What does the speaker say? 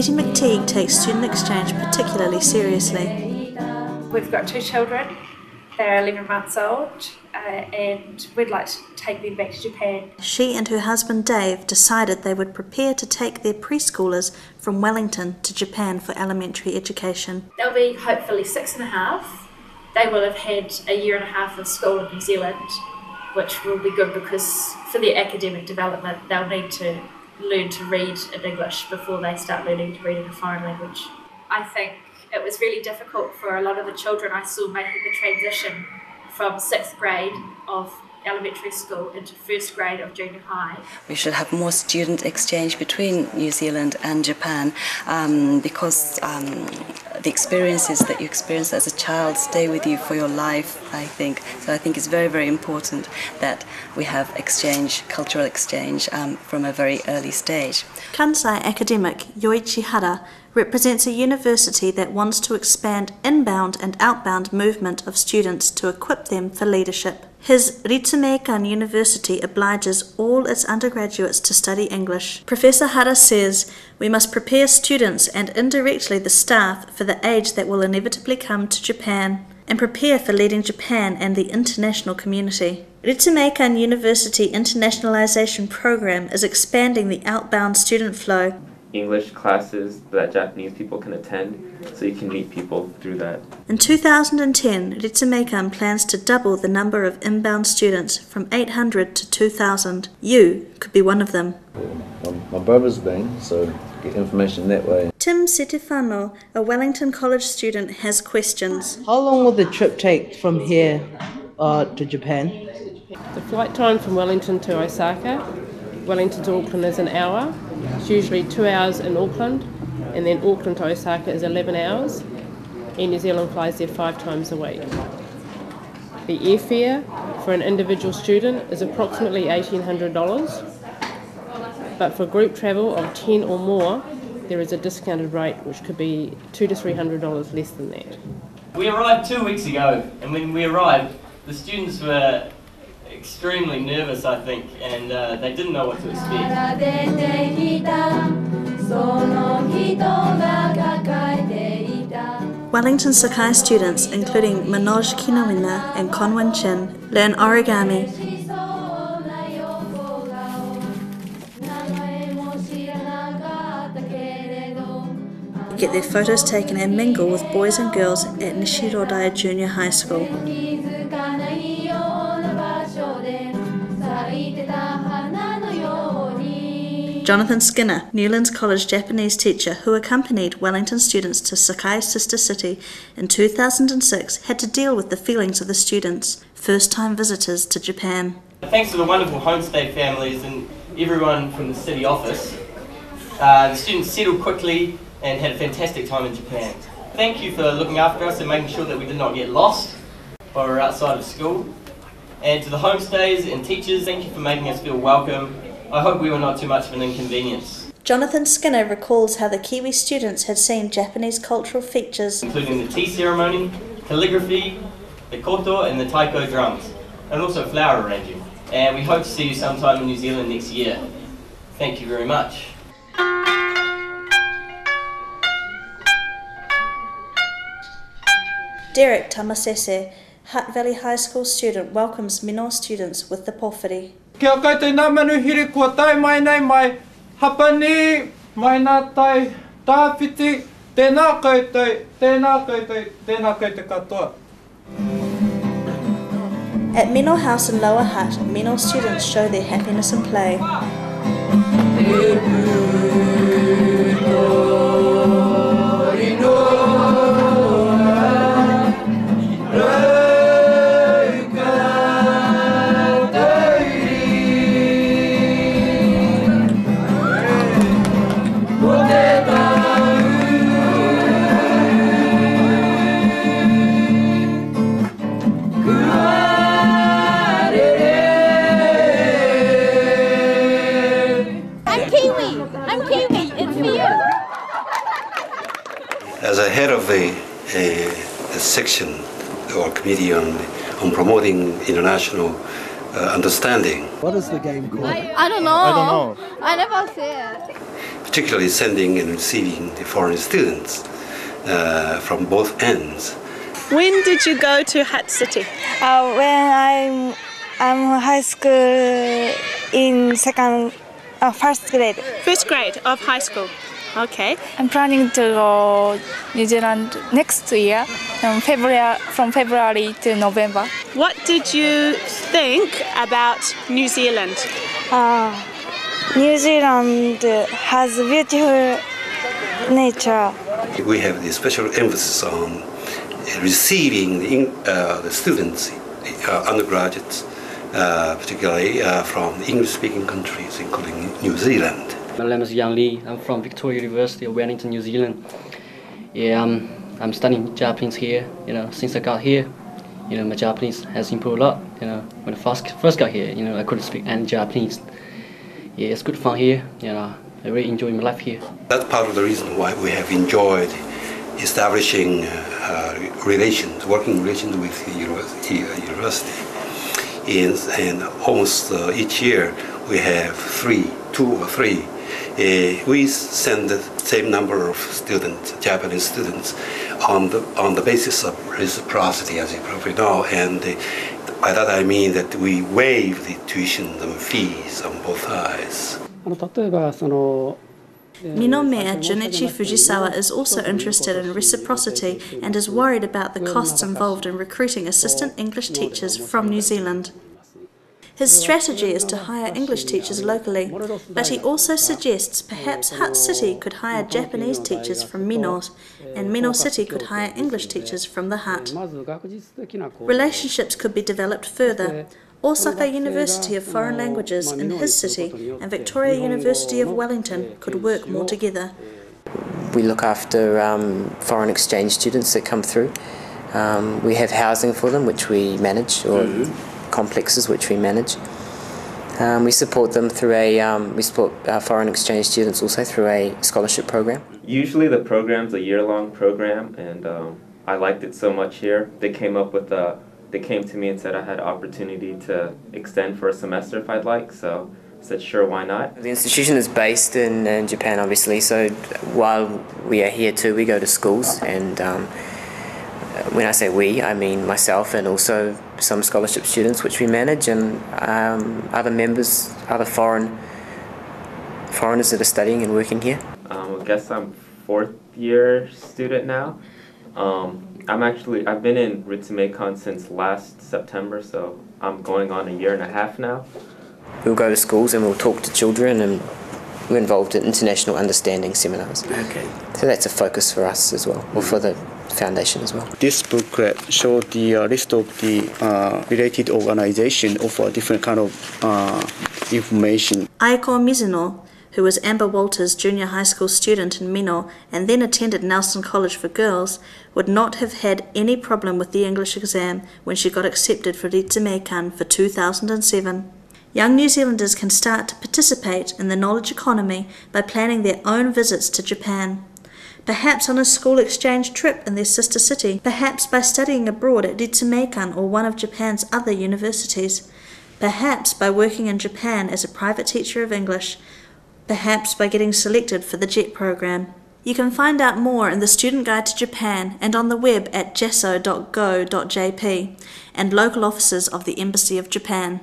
Katie McTeague takes student exchange particularly seriously. We've got 2 children. They're 11 months old and we'd like to take them back to Japan. She and her husband Dave decided they would prepare to take their preschoolers from Wellington to Japan for elementary education. They'll be hopefully 6.5. They will have had a year and a half of school in New Zealand, which will be good because for their academic development they'll need to learn to read in English before they start learning to read in a foreign language. I think it was really difficult for a lot of the children I saw making the transition from 6th grade of elementary school into 1st grade of junior high. We should have more student exchange between New Zealand and Japan because the experiences that you experience as a child stay with you for your life, I think. So I think it's very, very important that we have exchange, cultural exchange from a very early stage. Kansai academic Yoichi Hara represents a university that wants to expand inbound and outbound movement of students to equip them for leadership. His Ritsumeikan University obliges all its undergraduates to study English. Professor Hara says we must prepare students and indirectly the staff for the age that will inevitably come to Japan and prepare for leading Japan and the international community. Ritsumeikan University Internationalization Program is expanding the outbound student flow. English classes that Japanese people can attend, so you can meet people through that. In 2010, Ritsumeikan plans to double the number of inbound students from 800 to 2,000. You could be one of them. My brother's been, so get information that way. Tim Setefano, a Wellington College student, has questions. How long will the trip take from here to Japan? The flight time from Wellington to Osaka, Wellington to Auckland is an hour. It's usually 2 hours in Auckland, and then Auckland to Osaka is 11 hours. Air New Zealand flies there 5 times a week. The airfare for an individual student is approximately $1,800, but for group travel of 10 or more, there is a discounted rate which could be $200 to $300 less than that. We arrived 2 weeks ago, and when we arrived, the students were extremely nervous, I think, and they didn't know what to expect. Wellington Sakai students, including Manoj Kinawina and Konwan Chin, learn origami, get their photos taken and mingle with boys and girls at Nishirodai Junior High School. Jonathan Skinner, Newlands College Japanese teacher who accompanied Wellington students to Sakai's sister city in 2006, had to deal with the feelings of the students, first-time visitors to Japan. Thanks to the wonderful homestay families and everyone from the city office, the students settled quickly and had a fantastic time in Japan. Thank you for looking after us and making sure that we did not get lost while we were outside of school. And to the homestays and teachers, thank you for making us feel welcome. I hope we were not too much of an inconvenience. Jonathan Skinner recalls how the Kiwi students had seen Japanese cultural features, including the tea ceremony, calligraphy, the koto and the taiko drums, and also flower arranging. And we hope to see you sometime in New Zealand next year. Thank you very much. Derek Tamasese, Hutt Valley High School student, welcomes Mino students with the pōwhiri. Kia koutou ngā manuhiri kua tai mai nei mai hapani, mai nā tai tāwhiti, tēnā koutou, tēnā koutou, tēnā koutou katoa. At Mino House in Lower Hutt, Mino students show their happiness and play. As a head of a section or committee on promoting international understanding. What is the game called? I don't know. I never see it. particularly sending and receiving the foreign students from both ends. When did you go to Hutt City? When I'm high school in first grade. First grade of high school. Okay. I'm planning to go New Zealand next year, from February to November. What did you think about New Zealand? New Zealand has beautiful nature. We have the special emphasis on receiving the students, undergraduates, particularly from English-speaking countries, including New Zealand. My name is Yang Lee. I'm from Victoria University of Wellington, New Zealand. Yeah, I'm studying Japanese here. Since I got here, my Japanese has improved a lot. When I first got here, I couldn't speak any Japanese. Yeah, it's good fun here. I really enjoy my life here. That's part of the reason why we have enjoyed establishing working relations with the university. And almost each year we have two or three. We send the same number of students, Japanese students, on the basis of reciprocity, as you probably know. And by that I mean that we waive the tuition fees on both sides. Mino Mayor Junichi Fujisawa is also interested in reciprocity and is worried about the costs involved in recruiting assistant English teachers from New Zealand. His strategy is to hire English teachers locally, but he also suggests perhaps Hutt City could hire Japanese teachers from Mino, and Mino City could hire English teachers from the Hutt. Relationships could be developed further. Osaka University of Foreign Languages in his city and Victoria University of Wellington could work more together. We look after foreign exchange students that come through. We have housing for them, which we manage, or complexes which we manage. We support them through we support foreign exchange students also through a scholarship program. Usually the program's a year-long program, and I liked it so much here. They came to me and said I had opportunity to extend for a semester if I'd like, so I said sure, why not? The institution is based in Japan, obviously, so while we are here too, we go to schools, and when I say we, I mean myself and also some scholarship students which we manage, and other members, other foreigners that are studying and working here. I guess I'm fourth year student now. I've been in Ritsumeikan since last September, so I'm going on a year and a half now. We'll go to schools and we'll talk to children, and we're involved in international understanding seminars. Okay. So that's a focus for us as well, or for the foundation as well. This booklet shows the list of the related organization of different kind of information. Aiko Mizuno, who was Amber Walters' junior high school student in Mino and then attended Nelson College for Girls, would not have had any problem with the English exam when she got accepted for Ritsumeikan for 2007. Young New Zealanders can start to participate in the knowledge economy by planning their own visits to Japan. Perhaps on a school exchange trip in their sister city, perhaps by studying abroad at Ritsumeikan or one of Japan's other universities, perhaps by working in Japan as a private teacher of English, perhaps by getting selected for the JET program. You can find out more in the Student Guide to Japan and on the web at jesso.go.jp and local offices of the Embassy of Japan.